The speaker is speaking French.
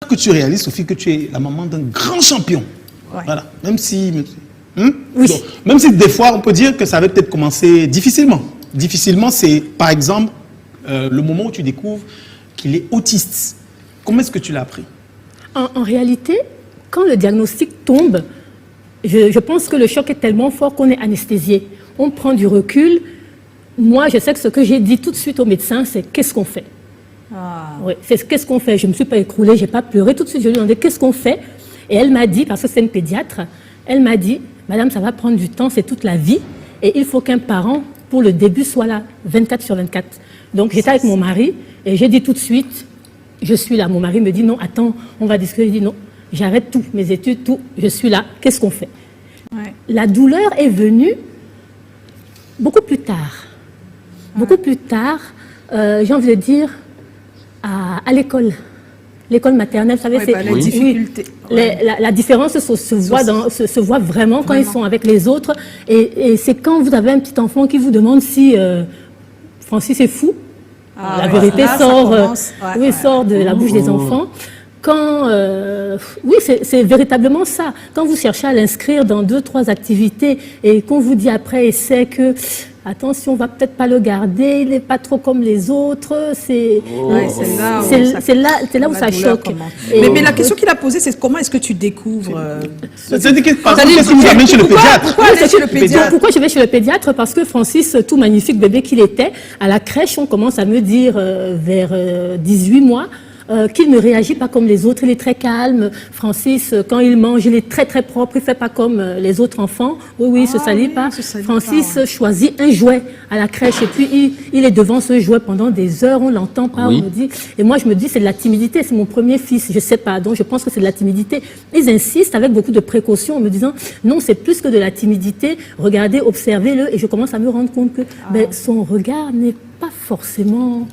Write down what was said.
que tu réalises, Sophie, que tu es la maman d'un grand champion. Ouais. Voilà. Même si... Oui. Donc, même si des fois, on peut dire que ça avait peut-être commencé difficilement. Difficilement, c'est par exemple le moment où tu découvres qu'il est autiste. Comment est-ce que tu l'as appris? En réalité, quand le diagnostic tombe, je pense que le choc est tellement fort qu'on est anesthésié. On prend du recul. Moi, je sais que ce que j'ai dit tout de suite au médecin, c'est qu'est-ce qu'on fait? Oui, c'est qu'est-ce qu'on fait? Je ne me suis pas écroulée, je n'ai pas pleuré. Tout de suite, je lui ai demandé qu'est-ce qu'on fait? Et elle m'a dit, parce que c'est une pédiatre, elle m'a dit, madame, ça va prendre du temps, c'est toute la vie. Et il faut qu'un parent, pour le début, soit là 24/24. Donc, j'étais avec mon mari et j'ai dit tout de suite, je suis là. Mon mari me dit, non, attends, on va discuter. Je dis, non, j'arrête tout, mes études, tout, je suis là. Qu'est-ce qu'on fait? Ouais. La douleur est venue beaucoup plus tard. Beaucoup plus tard, j'ai envie de dire, à l'école. L'école maternelle, vous savez, c'est... les difficultés. La différence se voit vraiment quand ils sont avec les autres. Et c'est quand vous avez un petit enfant qui vous demande si Francis est fou. La vérité sort de la bouche des enfants. Quand, oui, c'est véritablement ça. Quand vous cherchez à l'inscrire dans 2-3 activités et qu'on vous dit après essai que attention, on va peut-être pas le garder, il n'est pas trop comme les autres, c'est là où ça choque. Mais la question qu'il a posée, c'est comment est-ce que tu découvres Qu'est-ce que vous amène chez le pédiatre? Pourquoi je vais chez le pédiatre? Parce que Francis, tout magnifique bébé qu'il était, à la crèche, on commence à me dire vers 18 mois, qu'il ne réagit pas comme les autres, il est très calme. Francis, quand il mange, il est très très propre, il ne fait pas comme les autres enfants. Oui, il ne se salit pas. Francis choisit un jouet à la crèche et puis il est devant ce jouet pendant des heures, on ne l'entend pas, on me dit. Et moi je me dis c'est de la timidité, c'est mon premier fils, je ne sais pas, donc je pense que c'est de la timidité. Ils insistent avec beaucoup de précautions en me disant non, c'est plus que de la timidité, regardez, observez-le, et je commence à me rendre compte que son regard n'est pas forcément